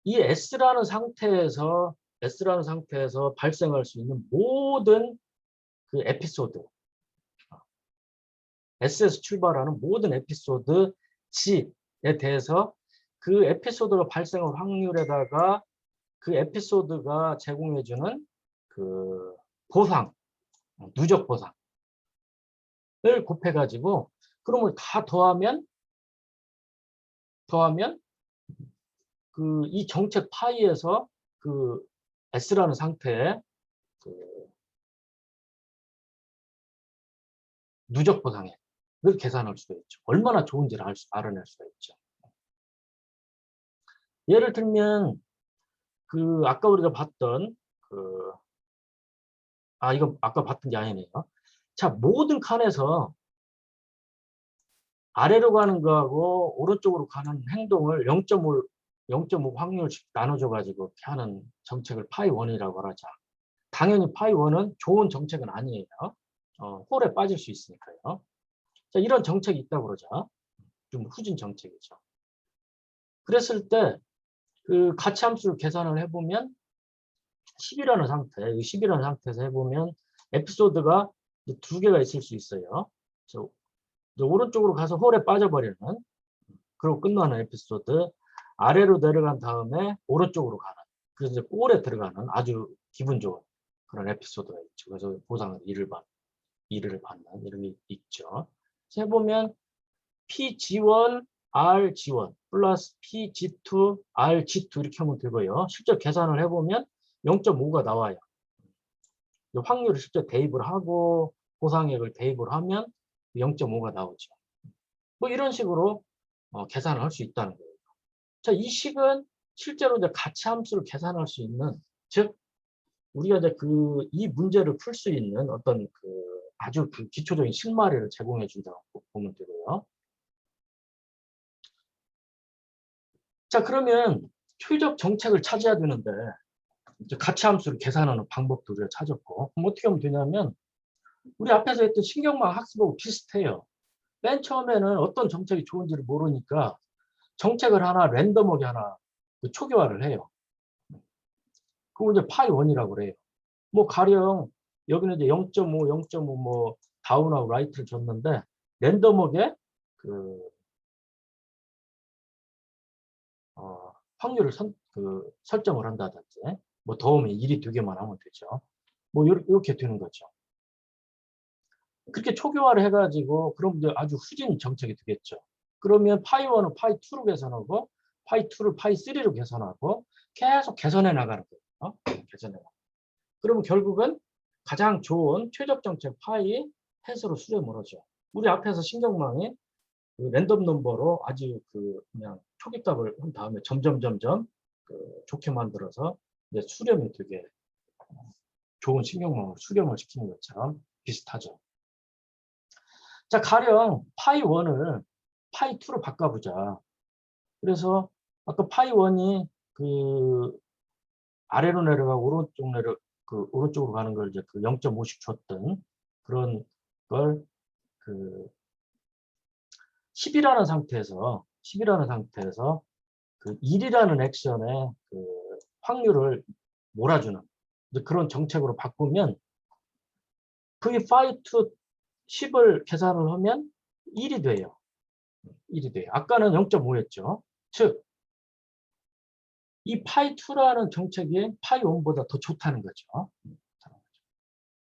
이 S라는 상태에서 발생할 수 있는 모든 그 에피소드, S에서 출발하는 모든 에피소드 G에 대해서 그 에피소드가 발생할 확률에다가 그 에피소드가 제공해주는 그 보상, 누적 보상을 곱해가지고, 그러면 다 더하면 이 정책 파이에서 그 S라는 상태의 누적 보상액을 계산할 수가 있죠. 얼마나 좋은지를 알아낼 수가 있죠. 예를 들면 아까 우리가 봤던 이거 아까 봤던 게 아니네요. 자, 모든 칸에서 아래로 가는 거하고 오른쪽으로 가는 행동을 0.5 확률씩 나눠줘 가지고 이렇게 하는 정책을 파이 1이라고 하죠. 당연히 파이 1은 좋은 정책은 아니에요. 홀에 빠질 수 있으니까요. 자, 이런 정책이 있다고 그러죠. 좀 후진 정책이죠. 그랬을 때 그 가치 함수를 계산을 해보면 10이라는 상태에서 해보면 에피소드가 두 개가 있을 수 있어요. 그래서 오른쪽으로 가서 홀에 빠져버리는, 그리고 끝나는 에피소드, 아래로 내려간 다음에 오른쪽으로 가는, 그래서 이제 골에 들어가는 아주 기분 좋은 그런 에피소드가 있죠. 그래서 보상을 1을 받는 이런 게 있죠. 해보면 PG1, RG1 플러스 PG2, RG2 이렇게 하면 되고요. 실제 계산을 해보면 0.5가 나와요. 확률을 실제 대입을 하고 보상액을 대입을 하면 0.5가 나오죠. 뭐 이런 식으로 계산을 할 수 있다는 거예요. 자, 이 식은 실제로 이제 가치 함수를 계산할 수 있는, 즉 우리가 이제 이 문제를 풀 수 있는 어떤 아주 기초적인 실마리를 제공해 준다고 보면 되고요. 자, 그러면 최적 정책을 찾아야 되는데, 이제 가치 함수를 계산하는 방법도 우리가 찾았고, 그럼 어떻게 하면 되냐면, 우리 앞에서 했던 신경망 학습하고 비슷해요. 맨 처음에는 어떤 정책이 좋은지를 모르니까 정책을 하나 랜덤하게 하나 초기화를 해요. 그걸 이제 파이 1이라고 그래요. 뭐 가령 여기는 이제 0.5, 0.5 뭐 다운하고 라이트를 줬는데 랜덤하게 확률을 설정을 한다든지, 뭐 더우면 1이 2개만 하면 되죠. 뭐 이렇게 되는 거죠. 그렇게 초기화를 해가지고 그럼 이제 아주 후진 정책이 되겠죠. 그러면 파이1은 파이2로 계산하고 파이2를 파이3로 계산하고 계속 개선해 나가는 거예요. 개선해 나가. 그러면 결국은 가장 좋은 최적 정책 파이 해서로 수렴을 하죠. 우리 앞에서 신경망이 그 랜덤 넘버로 아주 그냥 초기값을 한 다음에 점점 좋게 만들어서 이제 수렴이 되게 좋은 신경망으로 수렴을 시키는 것처럼 비슷하죠. 자, 가령 파이1을 파이2로 바꿔보자. 그래서 아까 파이1이 아래로 내려가고 오른쪽으로 가는 걸 이제 0.5씩 줬던 그런 걸 10이라는 상태에서 1이라는 액션의 확률을 몰아주는 그런 정책으로 바꾸면 V5 10을 계산을 하면 1이 돼요. 1이 돼요. 아까는 0.5였죠. 즉, 이 파이2라는 정책이 파이1보다 더 좋다는 거죠.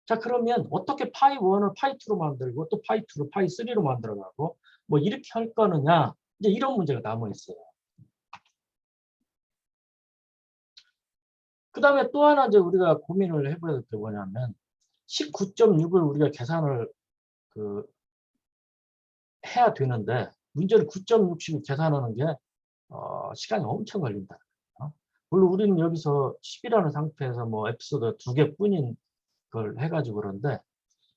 자, 그러면 어떻게 파이1을 파이2로 만들고 또 파이2를 파이3로 만들어가고 뭐 이렇게 할 거느냐, 이제 이런 문제가 남아 있어요. 그 다음에 또 하나 이제 우리가 고민을 해봐야 될 게 뭐냐면 19.6을 우리가 계산을 해야 되는데 문제는 9.60을 계산하는 게 시간이 엄청 걸린다. 물론 우리는 여기서 10이라는 상태에서 뭐 에피소드 2개뿐인 걸 해가지고 그런데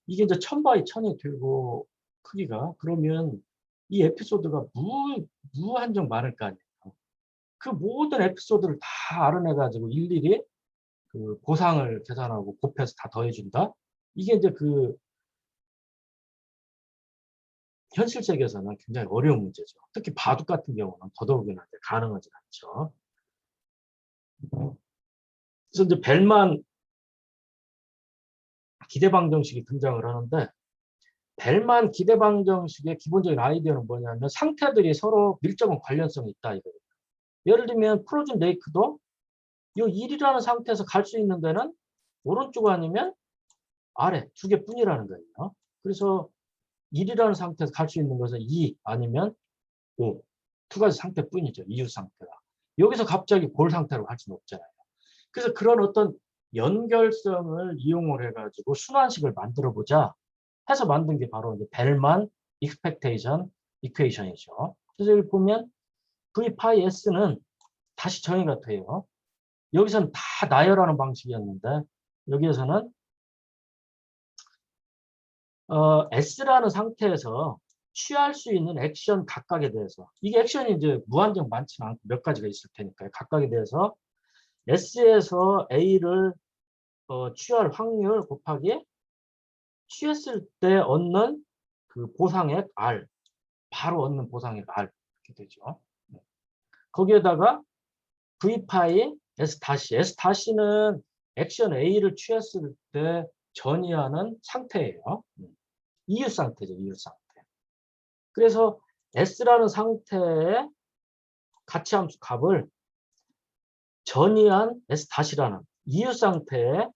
이게 이제 1000×1000이 되고 크기가 그러면 이 에피소드가 무한정 많을 거 아니에요. 그 모든 에피소드를 다 알아내가지고 일일이 보상을 계산하고 곱해서 다 더해준다. 이게 이제 현실 세계에서는 굉장히 어려운 문제죠. 특히 바둑 같은 경우는 더더욱이나 가능하지 않죠. 그래서 이제 벨만 기대방정식이 등장을 하는데 벨만 기대방정식의 기본적인 아이디어는 뭐냐면 상태들이 서로 밀접한 관련성이 있다 이거예요. 예를 들면 프로즌 레이크도 이 1이라는 상태에서 갈 수 있는 데는 오른쪽 아니면 아래 2개뿐이라는 거예요. 그래서 1이라는 상태에서 갈 수 있는 것은 2 아니면 5. 2가지 상태뿐이죠. 이유 상태가. 여기서 갑자기 골 상태로 갈 수는 없잖아요. 그래서 그런 어떤 연결성을 이용을 해가지고 순환식을 만들어 보자 해서 만든 게 바로 이제 벨만 익스펙테이션 이퀘이션이죠. 그래서 여기 보면 V 파이 S는 다시 정의가 돼요. 여기서는 다 나열하는 방식이었는데 여기에서는 S라는 상태에서 취할 수 있는 액션 각각에 대해서 이게 액션이 이제 무한정 많지는 않고 몇 가지가 있을 테니까요. 각각에 대해서 S에서 A를 취할 확률 곱하기 취했을 때 얻는 보상액 R, 바로 얻는 보상액 R 이렇게 되죠. 거기에다가 V 파이 S 다시, S 다시는 액션 A를 취했을 때 전이하는 상태예요. 이유 상태죠, 이유 상태. 그래서 S라는 상태의 가치함수 값을 전이한 S 다시라는 이유 상태의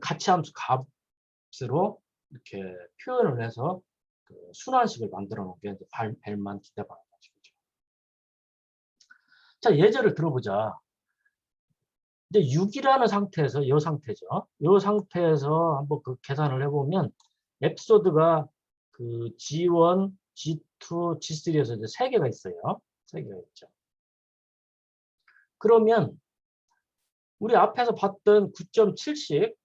가치함수 값으로 이렇게 표현을 해서 순환식을 만들어 놓은 게 벨만 기대방정식이죠. 자, 예제를 들어보자. 이제 6이라는 상태에서 이 상태죠. 이 상태에서 한번 계산을 해보면 에피소드가 G1, G2, G3에서 이제 3개가 있어요. 3개가 있죠. 그러면 우리 앞에서 봤던 9.7식,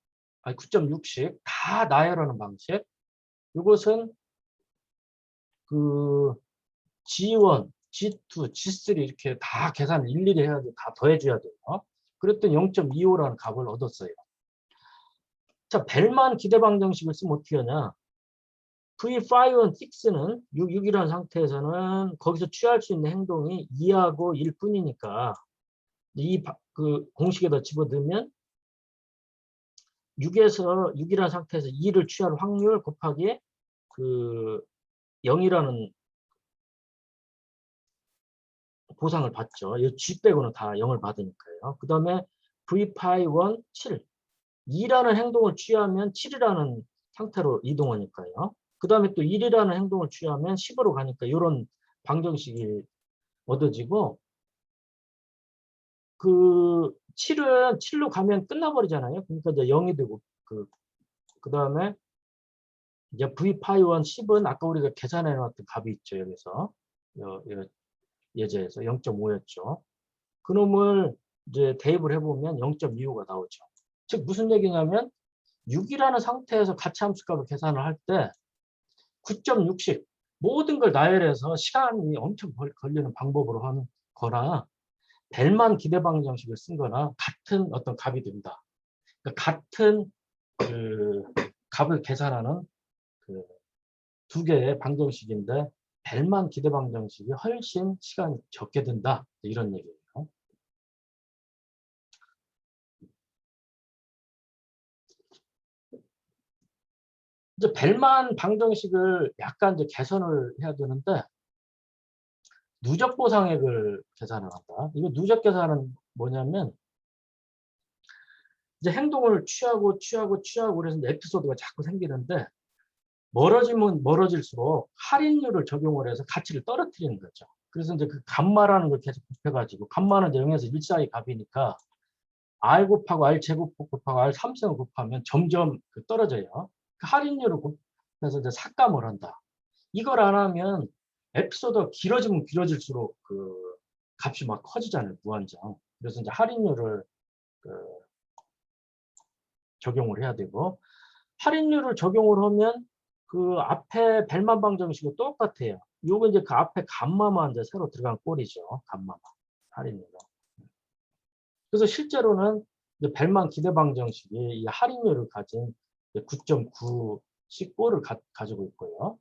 아니 9.6식 다 나열하는 방식. 이것은 G1, G2, G3 이렇게 다 계산을 일일이 해야 돼. 다 더해줘야 돼요. 그랬더니 0.25라는 값을 얻었어요. 자, 벨만 기대방정식을 쓰면 어떻게 하냐. V5, 6는 6이라는 상태에서는 거기서 취할 수 있는 행동이 2하고 1뿐이니까 이 공식에다 집어넣으면 6이라는 상태에서 2를 취할 확률 곱하기 0이라는 보상을 받죠. 이 G 빼고는 다 0을 받으니까요. 그 다음에 V5, 7. 2라는 행동을 취하면 7이라는 상태로 이동하니까요. 그 다음에 또 1이라는 행동을 취하면 10으로 가니까 이런 방정식이 얻어지고, 그 7은 7로 가면 끝나버리잖아요. 그러니까 이제 0이 되고, 그 다음에 이제 v 파이1 10은 아까 우리가 계산해 놨던 값이 있죠. 여기서 예제에서 0.5였죠. 그놈을 이제 대입을 해보면 0.25가 나오죠. 즉 무슨 얘기냐면 6이라는 상태에서 가치함수 값을 계산을 할 때 9.60 모든 걸 나열해서 시간이 엄청 걸리는 방법으로 하는 거나 벨만 기대 방정식을 쓴 거나 같은 어떤 값이 됩니다. 그러니까 같은 그 값을 계산하는 그 두 개의 방정식인데 벨만 기대 방정식이 훨씬 시간이 적게 든다. 이런 얘기예요. 이제 벨만 방정식을 약간 이제 개선을 해야 되는데 누적 보상액을 계산을 한다. 이거 누적 계산은 뭐냐면 이제 행동을 취하고 그래서 이제 에피소드가 자꾸 생기는데 멀어지면 멀어질수록 할인율을 적용을 해서 가치를 떨어뜨리는 거죠. 그래서 이제 그 감마라는 걸 계속 곱해가지고 감마는 이제 0에서 1 사이 값이니까 R 곱하고 R 제곱 곱하고 R 3승을 곱하면 점점 떨어져요. 그 할인율을 곱해서 이제 삭감을 한다. 이걸 안 하면 에피소드가 길어지면 길어질수록 그 값이 막 커지잖아요. 무한정. 그래서 이제 할인율을 적용을 해야 되고 할인율을 적용을 하면 그 앞에 벨만 방정식이 똑같아요. 요거 이제 그 앞에 감마만 이제 새로 들어간 꼴이죠. 감마만 할인율. 그래서 실제로는 이제 벨만 기대 방정식이 이 할인율을 가진 9.9 꼴을 가지고 있고요.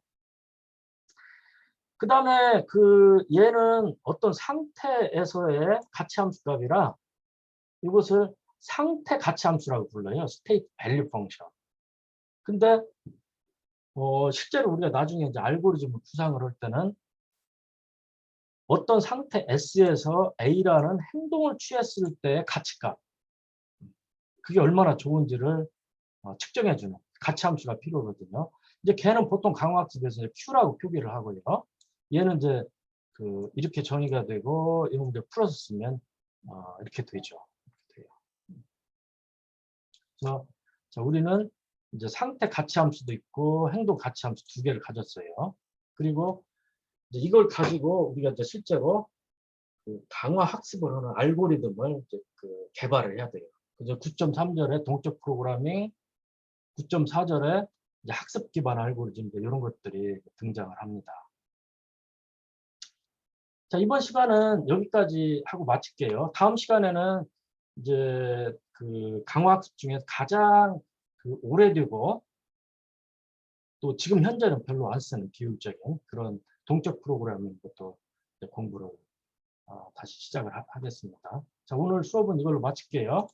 그 다음에 그 얘는 어떤 상태에서의 가치함수 값이라 이것을 상태 가치함수라고 불러요. 스테이트 밸류 펑션. 근데 실제로 우리가 나중에 이제 알고리즘을 구상을 할 때는 어떤 상태 S에서 A라는 행동을 취했을 때의 가치값, 그게 얼마나 좋은지를 측정해주는 가치함수가 필요하거든요. 이제 걔는 보통 강화학습에서 Q라고 표기를 하고요. 얘는 이제 이렇게 정의가 되고 이런 걸 풀어서 쓰면 이렇게 되죠. 이렇게 돼요. 그래서 자, 우리는 이제 상태 가치함수도 있고 행동 가치함수 두 개를 가졌어요. 그리고 이제 이걸 가지고 우리가 이제 실제로 강화 학습을 하는 알고리즘을 이제 개발을 해야 돼요. 그래서 9.3절에 동적 프로그래밍, 9.4절에 이제 학습 기반 알고리즘 이런 것들이 등장을 합니다. 자, 이번 시간은 여기까지 하고 마칠게요. 다음 시간에는 이제 강화 학습 중에서 가장 오래되고 또 지금 현재는 별로 안 쓰는 비율적인 그런 동적 프로그래밍 것도 공부를 다시 시작을 하겠습니다. 자, 오늘 수업은 이걸로 마칠게요.